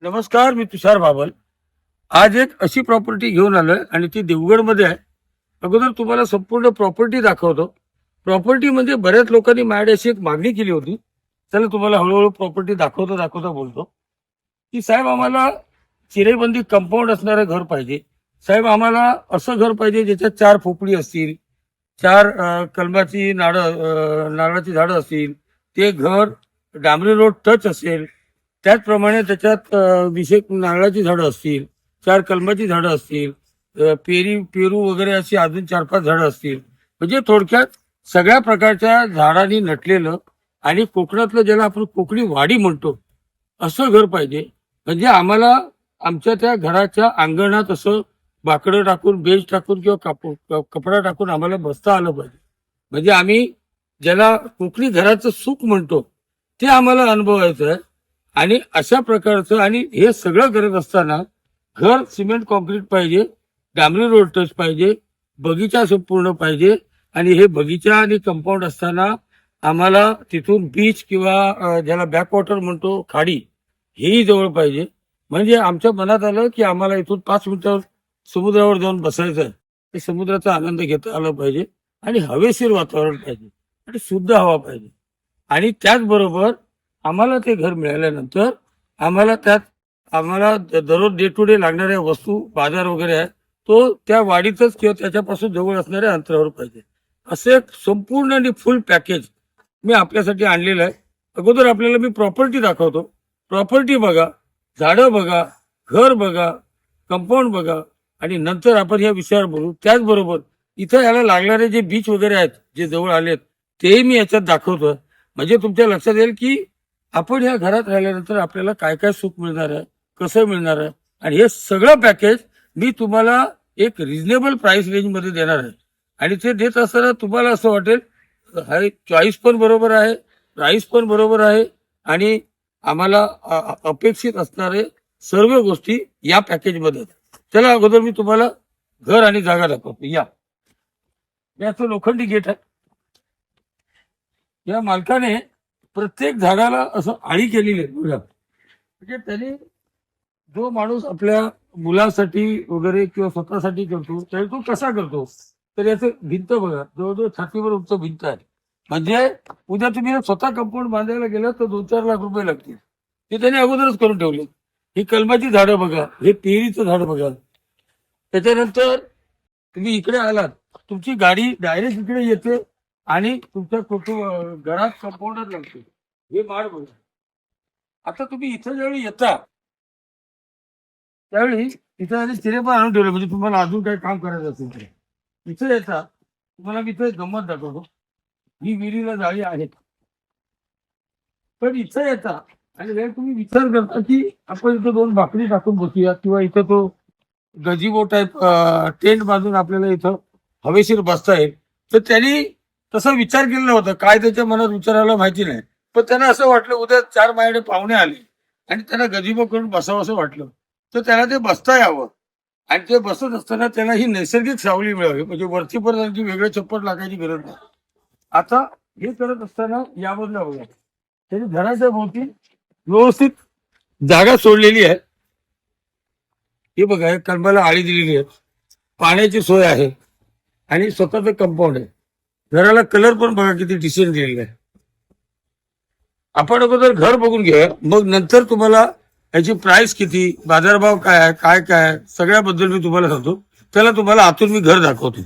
नमस्कार, मी तुषार बाबल. आज एक अशी प्रॉपर्टी घेऊन आलोय आणि ती देवगडमध्ये आहे. अगोदर तुम्हाला संपूर्ण प्रॉपर्टी दाखवतो. प्रॉपर्टी म्हणजे बऱ्याच लोकांनी माझ्याकडे अशी एक मागणी केली होती. चला तुम्हाला हळूहळू प्रॉपर्टी दाखवता दाखवता बोलतो की साहेब आम्हाला चिरेबंदी कंपाऊंड असणारं घर पाहिजे. साहेब आम्हाला असं घर पाहिजे ज्याच्यात 4 खोपडी असतील, 4 कलमाची नारळाची झाडं असतील. ते घर डांबरी रोड टच असेल. त्याचप्रमाणे त्याच्यात विशेष नारळाची झाडं असतील, 4 कलमाची झाडं असतील, पेरू वगैरे अशी अजून 4-5 झाडं असतील. म्हणजे थोडक्यात सगळ्या प्रकारच्या झाडांनी नटलेलं आणि कोकणातलं ज्याला आपण कोकणी वाडी म्हणतो असं घर पाहिजे. म्हणजे आम्हाला आमच्या त्या घराच्या अंगणात असं बाकडं टाकून, बेंच टाकून किंवा कपडा टाकून आम्हाला बसता आलं पाहिजे. म्हणजे आम्ही ज्याला कोकणी घराचं सुख म्हणतो ते आम्हाला अनुभवायचं आहे. आणि अशा प्रकारचं आणि हे सगळं करत असताना घर सिमेंट कॉन्क्रीट पाहिजे, डांबरी रोड टच पाहिजे, बगीचा संपूर्ण पाहिजे. आणि हे बगीचा आणि कंपाऊंड असताना आम्हाला तिथून बीच किंवा ज्याला बॅकवॉटर म्हणतो खाडी, हेही जवळ पाहिजे. म्हणजे आमच्या मनात आलं की आम्हाला इथून 5 मिनिटं समुद्रावर जाऊन बसायचं आहे. ते समुद्राचा आनंद घेता आला पाहिजे आणि हवेशीर वातावरण पाहिजे आणि शुद्ध हवा पाहिजे. आणि त्याचबरोबर आम्हाला ते घर मिळाल्यानंतर आम्हाला दररोज डे टू डे लागणाऱ्या वस्तू बाजार वगैरे आहे तो त्या वाडीतच किंवा त्याच्यापासून जवळ असणाऱ्या अंतरावर पाहिजे. असं एक संपूर्ण आणि फुल पॅकेज मी आपल्यासाठी आणलेलं आहे. अगोदर आपल्याला मी प्रॉपर्टी दाखवतो. प्रॉपर्टी बघा, झाडं बघा, घर बघा, कंपाऊंड बघा आणि नंतर आपण या विषयावर बोलू. त्याचबरोबर इथं याला लागणारे जे बीच वगैरे आहेत जे जवळ आलेत तेही मी याच्यात दाखवतोय. म्हणजे तुमच्या लक्षात येईल की आपण ह्या घरात राहिल्यानंतर आपल्याला काय काय सुख मिळणार आहे, कसं मिळणार आहे. आणि हे सगळं पॅकेज मी तुम्हाला एक रिझनेबल प्राइस रेंजमध्ये देणार आहे. आणि ते देत असताना तुम्हाला असं वाटेल चॉईस पण बरोबर आहे, प्राइस पण बरोबर आहे आणि आम्हाला अपेक्षित असणारे सर्व गोष्टी या पॅकेजमध्ये आहेत. चला अगोदर मी तुम्हाला घर आणि जागा दाखवतो. याचं लोखंडी गेट आहे. या मालकाने प्रत्येक झाडाला असं आळी केलेली आहे बघा. म्हणजे त्यांनी जो माणूस आपल्या मुलासाठी वगैरे किंवा स्वतःसाठी करतो त्यावेळी तो कसा करतो तर याचं भिंत बघा, जवळजवळ छातीवर उंच भिंत आहे. म्हणजे उद्या तुम्ही स्वतः कंपाऊंड बांधायला गेलं तर 2-4 लाख रुपये लागतील. ते त्यांनी अगोदरच करून ठेवले. ही कलमाची झाडं बघा, हे पेरीचं झाड बघा. त्याच्यानंतर तुम्ही इकडे आलात, तुमची गाडी डायरेक्ट इकडे येते आणि तुमच्या घरात कंपाऊंडच लागते. हे माड बघा. आता तुम्ही इथं ज्यावेळी येता त्यावेळी इथं आणि चिरे पण आणून ठेवले. म्हणजे तुम्हाला अजून काही काम करायचं असेल तर इथं येता. तुम्हाला मी इथं गंमत दाखवतो. ही विहिरीला जाळी आहे. पण इथं येता आणि जर तुम्ही विचार करता की आपण इथं 2 भाकरी टाकून बसूया किंवा इथं तो गजिबो टाईप टेंट बांधून आपल्याला इथं हवेशीर बसता येईल. तर त्यांनी तसा विचार केलेला होता. काय त्याच्या मनात विचार आला माहिती नाही. पण त्यांना असं वाटलं उद्या 4 माझ्याकडे पाहुणे आले आणि त्यांना गजिबो करून बसावं असं वाटलं तर त्याला ते बसता यावं. आणि ते बसत असताना त्यांना ही नैसर्गिक सावली मिळावी. म्हणजे वरती परत आणखी वेगळं चप्पल टाकायची गरज नाही. आता हे करत असताना यामधलं बघा, त्यांनी घराच्या भोवती व्यवस्थित जागा सोडलेली आहे. हे बघा, हे कलमाला आळी दिलेली आहे, पाण्याची सोय आहे आणि स्वतःचं कंपाऊंड आहे. घराला कलर पण बघा किती डिसेंट दिलेला आहे. आपण अगोदर घर बघून घ्या, मग नंतर तुम्हाला याची प्राइस किती, बाजारभाव काय आहे, काय काय सगळ्याबद्दल मी तुम्हाला सांगतो. त्याला तुम्हाला आतून मी घर दाखवतो.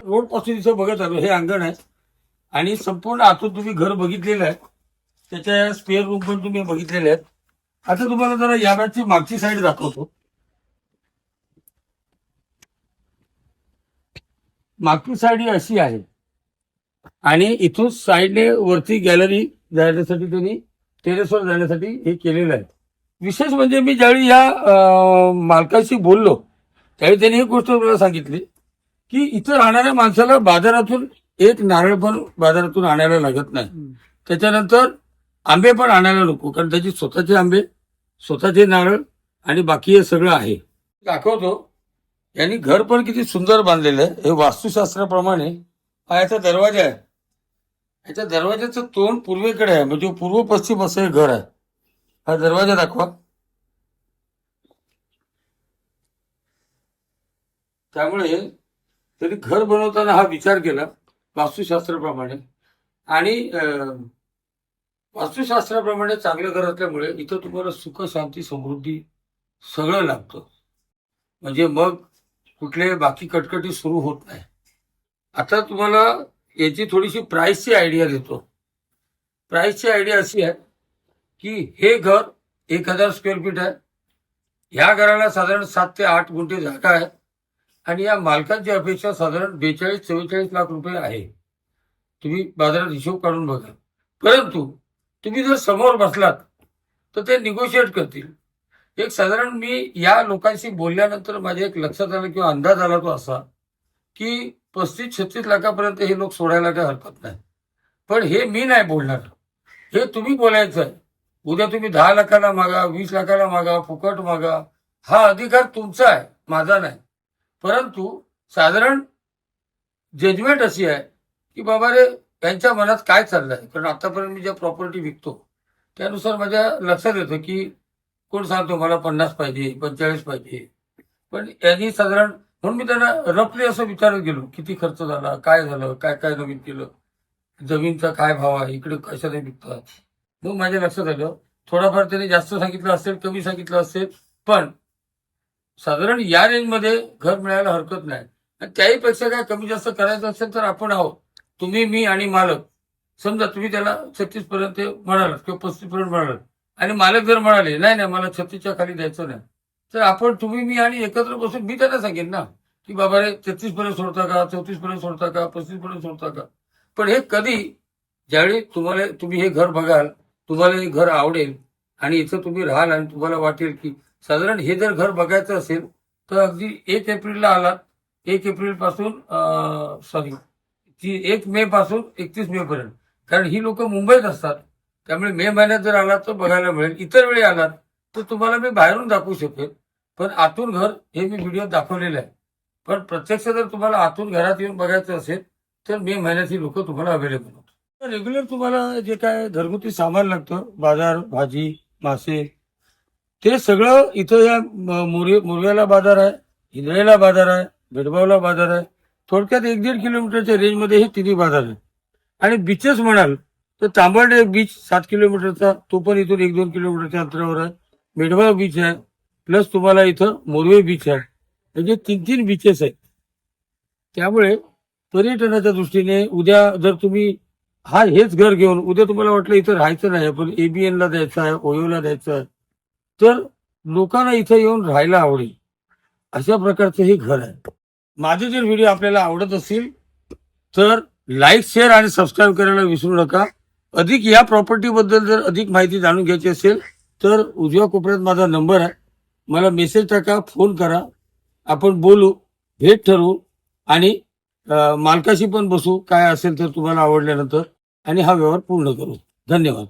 रोड पासून इथं बघत आलो, हे अंगण आहे आणि संपूर्ण आतून तुम्ही घर बघितलेलं आहे, त्याच्या स्पेअर रूम पण तुम्ही बघितलेले आहेत. आता तुम्हाला जरा याची मागची साईड दाखवतो. मागची साईड ही अशी आहे आणि इथून साईडने वरती गॅलरी जाण्यासाठी त्यांनी टेरेसवर जाण्यासाठी हे केलेलं आहे. विशेष म्हणजे मी ज्यावेळी या मालकाशी बोललो त्यावेळी त्यांनी एक गोष्ट मला सांगितली की इथं राहणाऱ्या माणसाला बाजारातून एक नारळ पण बाजारातून आणायला लागत नाही. त्याच्यानंतर आंबे पण आणायला नको, कारण त्याची स्वतःचे आंबे, स्वतःचे नारळ आणि बाकी हे सगळं आहे. दाखवतो. यांनी घर पण किती सुंदर बांधलेलं आहे. हे वास्तुशास्त्राप्रमाणे हा याचा दरवाजा आहे. याच्या दरवाजाचं तोंड पूर्वेकडे आहे, म्हणजे पूर्व पश्चिम असं हे घर आहे. हा दरवाजा दाखवा. त्यामुळे त्यांनी घर बनवताना हा विचार केला वास्तुशास्त्राप्रमाणे, आणि वास्तुशास्त्राप्रमाणे चांगलं घर असल्यामुळे इथं तुम्हाला सुख, शांती, समृद्धी सगळं लागतं. म्हणजे मग कुठले बाकी कटकटी सुरू होत नाही. आता तुम्हाला याची थोडीशी प्राइसची आयडिया देतो. प्राइसची आयडिया अशी आहे की हे घर 1000 स्क्वेअर फीट आहे. ह्या घराला साधारण 7 ते 8 गुंठे जागा आहे आणि या मालकांची अपेक्षा साधारण 42-44 लाख रुपये आहे. तुम्ही बाजारात हिशोब काढून बघा. परंतु तुम्ही जर समोर बसलात तर ते निगोशिएट करतील. एक साधारण मी या लोकांशी बोलल्यानंतर माझ्या एक लक्षात आलं किंवा अंदाज आला तो असा की 35-36 लाखापर्यंत हे लोक सोडायला काही हरकत नाही. पण हे मी नाही बोलणार, हे तुम्ही बोलायचं आहे. उद्या तुम्ही 10 लाखाला मागा, 20 लाखाला मागा, फुकट मागा, हा अधिकार तुमचा आहे, माझा नाही. परंतु साधारण जजमेंट अशी आहे की बाबा रे त्यांच्या मनात काय चाललंय. कारण आतापर्यंत मी ज्या प्रॉपर्टी विकतो त्यानुसार माझ्या लक्षात येतं की कोण सांगतो मला 50 पाहिजे, 45 पाहिजे. पण यांनी साधारण, म्हणून मी त्यांना रफली असं विचारत गेलो किती खर्च झाला, काय झालं, काय काय नवीन केलं, जमीनचा काय भाव आहे, इकडे कशाने विकतात. मग माझ्या लक्षात आलं थोडाफार त्यांनी जास्त सांगितलं असेल, कमी सांगितलं असेल, पण साधारण या रेंजमध्ये घर मिळायला हरकत नाही. आणि त्याहीपेक्षा काय कमी जास्त करायचं असेल तर आपण आहोत, तुम्ही, मी आणि मालक. समजा तुम्ही त्याला 36 पर्यंत म्हणालात किंवा 35 पर्यंत म्हणालात आणि मालक जर म्हणाले नाही नाही मला 36च्या खाली द्यायचं नाही, तर आपण, तुम्ही, मी आणि एकत्र बसून मी त्यांना सांगेन ना की बाबा रे 33 पर्यंत सोडता का, 34 पर्यंत सोडता का, 35 पर्यंत सोडता का. पण हे कधी, ज्यावेळी तुम्ही हे घर बघाल, तुम्हाला हे घर आवडेल आणि इथं तुम्ही राहाल आणि तुम्हाला वाटेल की साधारण हे जर घर बघायचं असेल तर अगदी 1 एप्रिलला आलात, 1 एप्रिल पासून 1 मे पासून 31 मे पर्यंत, कारण ही लोक मुंबईत असतात. त्यामुळे मे महिन्यात जर आलात तर बघायला मिळेल. इतर वेळी आलात तर तुम्हाला मी बाहेरून दाखवू शकेल, पण आतून घर हे मी व्हिडिओ दाखवलेलं आहे. पण प्रत्यक्ष जर तुम्हाला आतून घरात येऊन बघायचं असेल तर मे महिन्यात ही लोक तुम्हाला अवेलेबल होतात. रेग्युलर तुम्हाला जे काय घरगुती सामान लागतं, बाजार, भाजी, मासे, ते सगळं इथं या मुरव्याला बाजार आहे, हिंदळेला बाजार आहे, बेडगावला बाजार आहे. थोडक्यात 1-1.5 किलोमीटरच्या रेंजमध्ये हे तिन्ही बाजार आहेत. आणि बीचेस म्हणाल तर तांबर्डे बीच 7 किलोमीटरचा, तो पण इथून 1-2 किलोमीटरच्या अंतरावर आहे. मेढवाळ बीच आहे, प्लस तुम्हाला इथं मोरवे बीच आहे. म्हणजे 3 बीचेस आहेत. त्यामुळे पर्यटनाच्या दृष्टीने उद्या जर तुम्ही हेच घर घेऊन उद्या तुम्हाला वाटलं इथं राहायचं नाही, पण ABNला द्यायचं आहे, ओयोला द्यायचं आहे, तर लोकांना इथं येऊन राहायला आवडेल अशा प्रकारचं हे घर आहे. माझे जर व्हिडिओ आपल्याला आवडत असतील तर लाईक, शेअर आणि सबस्क्राईब करायला विसरू नका. अधिक या प्रॉपर्टीबद्दल जर अधिक माहिती जाणून घ्यायची असेल तर उजव्या कोपऱ्यात माझा नंबर आहे, मला मेसेज टाका, फोन करा, आपण बोलू, भेट ठरवू आणि मालकाशी पण बसू, काय असेल तर तुम्हाला आवडल्यानंतर, आणि हा व्यवहार पूर्ण करू. धन्यवाद.